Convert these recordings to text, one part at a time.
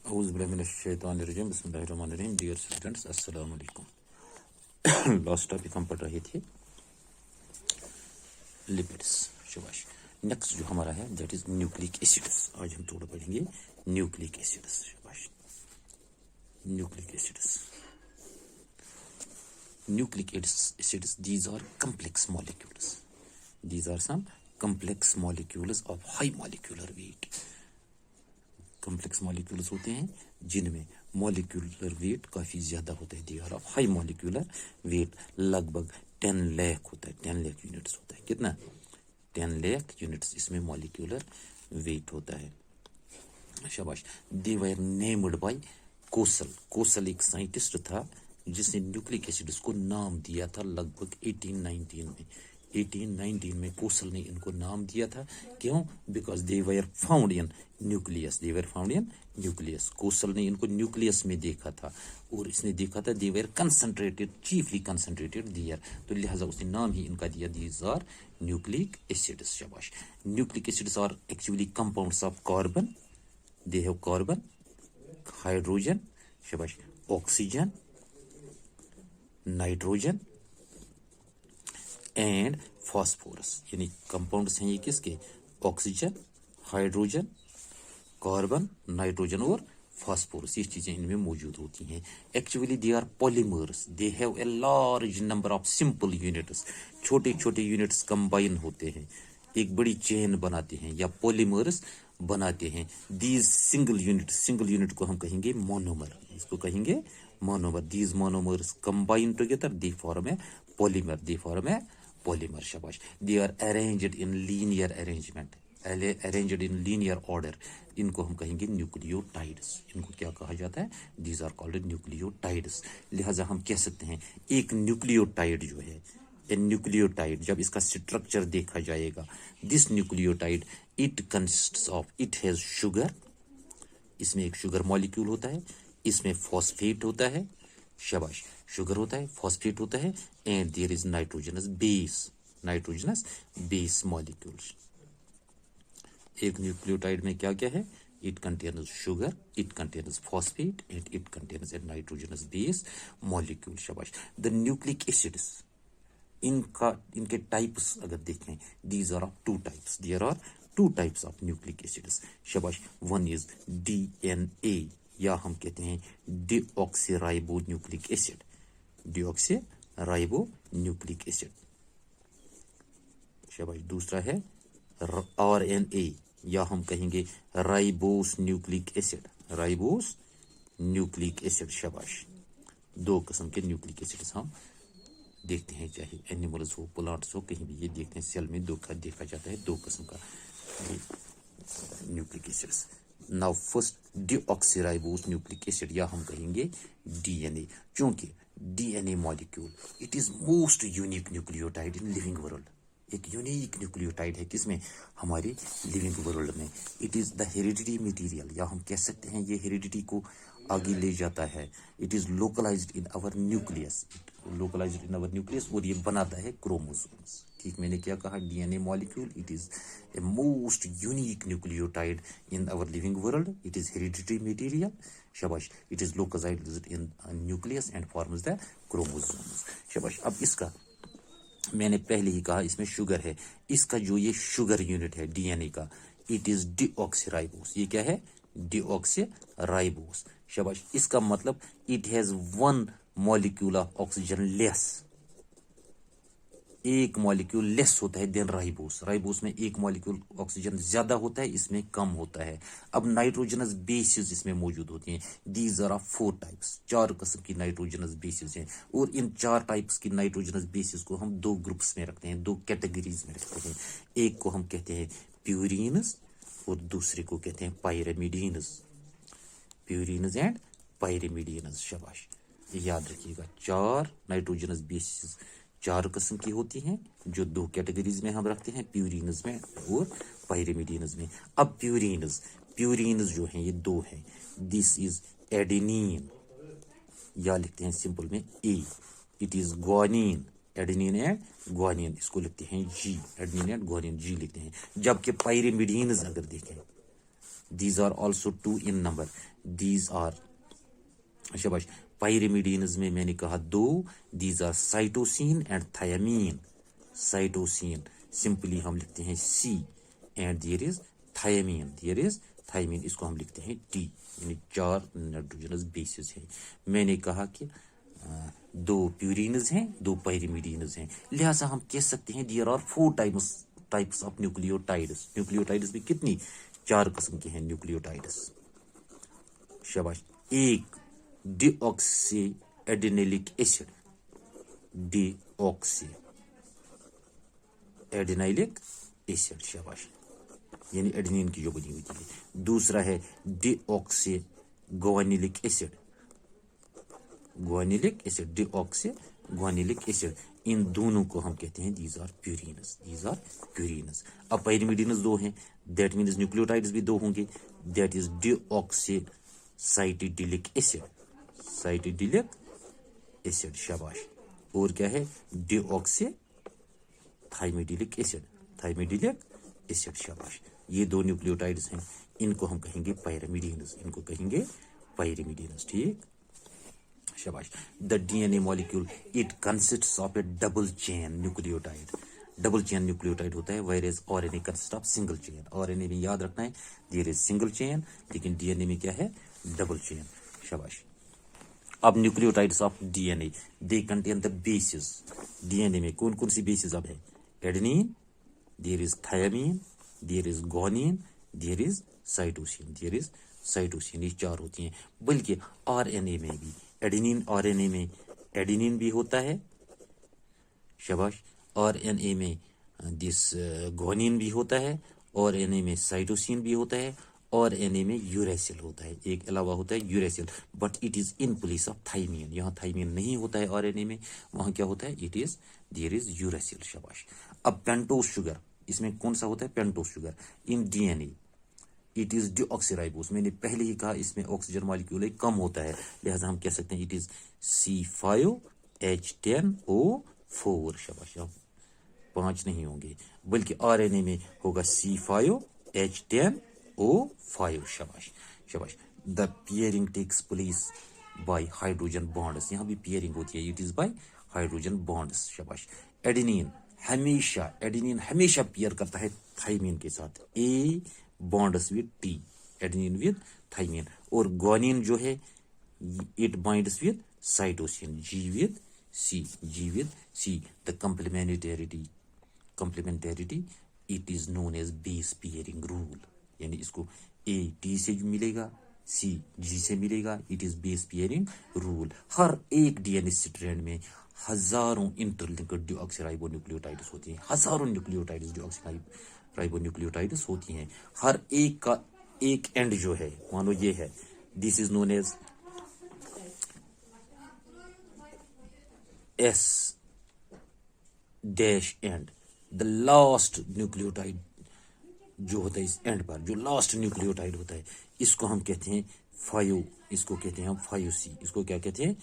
Auzu billahi मिनश्शैतानिर्रजीम बिस्मिल्लाहिर्रहमानिर्रहीम dear students अस्सलाम वालेकुम। लास्ट टॉपिक हम पढ़ रहे थे लिपिड्स। शाबाश। नेक्स्ट जो हमारा है दैट इज न्यूक्लिक एसिड्स। आज हम थोड़ा पढ़ेंगे न्यूक्लिक एसिड्स। शाबाश। Nucleic acids, nucleic acids, these are complex molecules. These are some complex molecules of high molecular weight. complex molecules होते हैं जिनमें molecular weight काफ़ी ज़्यादा होता है. they are of high molecular weight. लगभग 10 लाख होता है, 10 लाख यूनिट्स होता है. कितना? 10 लाख यूनिट्स इसमें molecular weight होता है. शाबाश. they were named by Kosal. Kosal एक साइंटिस्ट था जिसने न्यूक्लिक एसिड्स को नाम दिया था लगभग 1819 में. 1819 में कोसल ने इनको नाम दिया था. क्यों? Because they were found in nucleus. They were found in nucleus. Kossel ने इनको न्यूक्लियस में देखा था और इसने देखा था they were concentrated, chiefly concentrated there, तो लिहाजा उसने नाम ही इनका दिया दीज आर न्यूक्लिक एसिड्स. शाबाश. Nucleic acids are actually compounds of carbon. They have carbon, hydrogen, शाबाश, ऑक्सीजन, नाइट्रोजन एंड फास्फोरस. यानी कंपाउंड्स हैं ये किसके? ऑक्सीजन, हाइड्रोजन, कार्बन, नाइट्रोजन और फास्फोरस. ये चीजें इनमें मौजूद होती हैं. Actually they are polymers. They have a large number of simple units. छोटे छोटे यूनिट्स कंबाइन होते हैं, एक बड़ी चेन बनाते हैं या पॉलीमर्स बनाते हैं. दीज सिंगल यूनिट को हम कहेंगे मोनोमर. इसको कहेंगे monomer. These monomers combine together they form a polymer. They form a polymer. शाबाश. They are arranged in linear arrangement, arranged in linear order. इनको हम कहेंगे न्यूक्लियोटाइड्स. इनको क्या कहा जाता है? These are called nucleotides. लिहाजा हम कह सकते हैं एक न्यूक्लियोटाइड जो है, ए न्यूक्लियोटाइड, जब इसका स्ट्रक्चर देखा जाएगा, this nucleotide it consists of, it has sugar. इसमें एक शुगर मॉलिक्यूल होता है, इसमें फॉस्फेट होता है. शाबाश. शुगर होता है, फॉस्फेट होता है and there is nitrogenous base. Nitrogenous base molecules. एक न्यूक्लियोटाइड में क्या क्या है? It contains sugar, it contains phosphate and it contains a nitrogenous base molecule. शाबाश. द न्यूक्लिक एसिड्स, इनके टाइप्स अगर देखें, these are of two types. There are two types of nucleic acids. शाबाश. वन इज डीएनए, या हम कहते हैं deoxyribo nucleic acid. Deoxyribo nucleic acid. शाबाश. दूसरा है आरएनए, या हम कहेंगे ribose nucleic acid. Ribose nucleic acid. शाबाश. दो किस्म के न्यूक्लिक एसिड्स हम देखते हैं, चाहे एनिमल्स हो, प्लांट्स हो, कहीं भी ये देखते हैं सेल में देखा जाता है दो किस्म का nucleic acids. Now first deoxyribose nucleic acid, या हम कहेंगे डीएनए. क्योंकि DNA molecule it is most unique nucleotide in living world. एक यूनिक न्यूक्लियोटाइड है किसमें? हमारी लिविंग वर्ल्ड में. It is the heredity material, या हम कह सकते हैं ये हेरिडिटी को आगे ले जाता है. It is localised in our nucleus. Localised in our nucleus, और ये बनाता है क्रोमोसोम्स. ठीक, मैंने क्या कहा? DNA molecule it is a most unique nucleotide in our living world. It is hereditary material. शाबाश. It is localised in nucleus and forms the chromosomes. शाबाश. अब इसका मैंने पहले ही कहा इसमें शुगर है. इसका जो ये शुगर यूनिट है डीएनए का, इट इज डीऑक्सीराइबोस. ये क्या है? डीऑक्सीराइबोस. शाबाश. इसका मतलब it has one molecule of oxygen less. एक मॉलिक्यूल लेस होता है देन राइबोस. राइबोस में एक मॉलिक्यूल ऑक्सीजन ज्यादा होता है, इसमें कम होता है. अब नाइट्रोजनस बेसिस इसमें मौजूद होती हैं. These are of 4 types. 4 किस्म की नाइट्रोजनस बेसिस हैं, और इन 4 टाइप्स की नाइट्रोजनस बेसिस को हम 2 ग्रुप्स में रखते हैं, 2 कैटेगरीज में रखते हैं. एक को हम कहते हैं प्यूरिन्स और दूसरे को कहते हैं पायरिमिडीन्स. Purines and pyrimidines. शाबाश. याद रखिएगा 4 नाइट्रोजनस बेसिस 4 किस्म की होती हैं, जो 2 कैटेगरीज में हम रखते हैं, प्यूरिन्स में और पायरिमिडीन्स में. अब प्यूरिन्स जो हैं ये 2 हैं. दिस इज एडेनिन, या लिखते हैं सिंपल में A. It is guanine. Adenine and guanine, इसको लिखते हैं G. Adenine and guanine G लिखते हैं. जबकि पायरिमिडीन्स अगर देखें, these are also 2 in number, these are शाबाश pyrimidines में मैंने कहा 2, these are cytosine and thiamine, cytosine simply हम लिखते हैं C and there is thiamine, इसको हम लिखते हैं T, यानी 4 नाइट्रोजनस बेसिस हैं। मैंने कहा कि 2 प्यूरिन्स हैं, 2 pyrimidines हैं, लिहाजा हम कह सकते हैं there are 4 types of nucleotides भी कितनी 4 किस्म के हैं न्यूक्लियोटाइड्स। शाबाश, एक डीऑक्सी एडेनिलिक एसिड, शाबाश, यानी एडेनिन की जो बनी हुई है। दूसरा है डीऑक्सी गुआनिलिक एसिड, इन दोनों को हम कहते हैं these are purines। अब pyrimidines 2 हैं, that means न्यूक्लियोटाइड्स भी 2 होंगे, that is deoxy cytidylic acid, शाबाश। और क्या है डीऑक्सी थाइमिडिलिक एसिड, शाबाश। ये 2 न्यूक्लियोटाइड्स हैं, इनको हम कहेंगे pyrimidines, ठीक, शाबाश। The DNA molecule it consists of a double chain nucleotide होता है, whereas RNA consist of single chain. RNA में याद रखना है देयर इज सिंगल चेन, लेकिन डीएनए में क्या है डबल चेन, शाबाश। अब nucleotides of DNA they contain the bases. DNA में कौन कौन सी बेसिस अब है? Adenine, there is thymine, there is guanine, there is cytosine, ये 4 होती हैं। बल्कि आरएनए में भी आरएनए में एडेनिन भी होता है, शाबाश। आरएनए में दिस गुआनिन भी होता है, आरएनए में साइटोसिन भी होता है, आरएनए में यूरेसिल होता है, एक अलावा होता है uracil, but it is in place of thymine. यहाँ थाइमीन नहीं होता है आरएनए में, वहां क्या होता है देयर इज यूरेसिल, शाबाश। अब पेंटोज शुगर, इसमें कौन सा होता है pentose sugar? In DNA it is deoxyribose. मैंने पहले ही कहा इसमें ऑक्सीजन मॉलिक्यूल कम होता है, लिहाजा हम कह सकते हैं इट इज C5H10O4, शाबाश। 5 नहीं होंगे, बल्कि आरएनए में होगा C5H10O5, शाबाश। The pairing takes place by hydrogen bonds, यहाँ भी पेयरिंग होती है, it is by hydrogen bonds, शाबाश। एडेनिन हमेशा पेयर करता है थाइमीन के साथ, A bonds with T, adenine with thymine. और गुआनिन जो है it binds with cytosine, G with C। The complementarity it is known as base pairing rule, यानी इसको A T से मिलेगा, C G से मिलेगा, it is base pairing rule. हर एक डीएनए स्ट्रैंड में हजारों इंटरलिंक्ड डीऑक्सीराइबोन्यूक्लियोटाइड्स होती हैं, हजारों डीऑक्सीराइबोन्यूक्लियोटाइड्स होती हैं। हर एक का एक एंड जो है, मान लो ये है, this is known as S dash end. The last nucleotide जो होता है इस एंड पर, जो लास्ट न्यूक्लियोटाइड होता है, इसको हम कहते हैं 5, इसको कहते हैं हम 5C, इसको क्या कहते हैं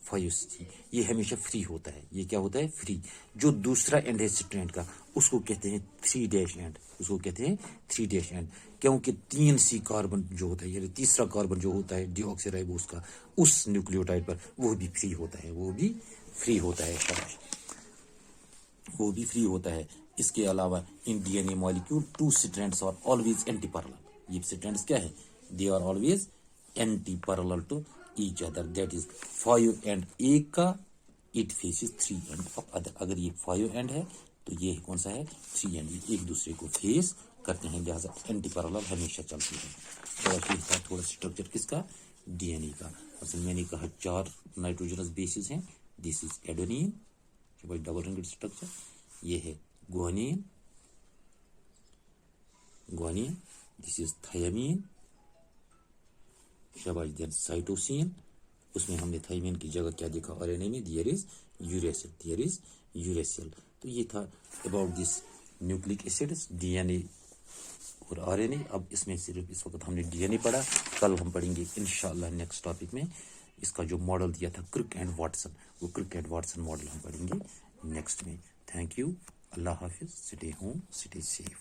5C। ये हमेशा फ्री होता है, ये क्या होता है फ्री। जो दूसरा एंड है स्ट्रैंड का, उसको कहते हैं 3 डैश एंड, क्योंकि 3C कार्बन जो होता है, यानी तीसरा कार्बन जो होता है डीऑक्सीराइबोस का, उस न्यूक्लियोटाइड पर वो भी फ्री होता है, शाबाश, वो भी फ्री होता है। इसके अलावा in DNA molecule 2 strands are always anti parallel. ये स्ट्रैंड्स क्या है? They are always anti parallel to each other, that is 5 end एक का it faces 3 end of other. अगर ये 5 एंड है तो ये कौन सा है 3 एंड, ये एक दूसरे को फेस करते हैं, लिहाजा एंटी पैरेलल हमेशा चलती है। थोड़ा स्ट्रक्चर किसका? डीएनए का। असल मैंने कहा 4 नाइट्रोजनस बेसिस हैं, this is adenine, double ringed structure, ये है गुआनिन, दिस इज थायामीन, शाबाश। देन साइटोसिन, उसमें हमने थाइमीन की जगह क्या देखा आरएनए में, देयर इज यूरेसिल। तो ये था about this nucleic acids, DNA और आरएनए। अब इसमें सिर्फ इस वक्त हमने डीएनए पढ़ा, कल हम पढ़ेंगे इंशाअल्लाह नेक्स्ट टॉपिक में इसका जो मॉडल दिया था क्रिक एंड वाटसन, वो क्रिक एंड वाटसन मॉडल हम पढ़ेंगे नेक्स्ट में। Thank you, Allah Hafiz, stay home, stay safe.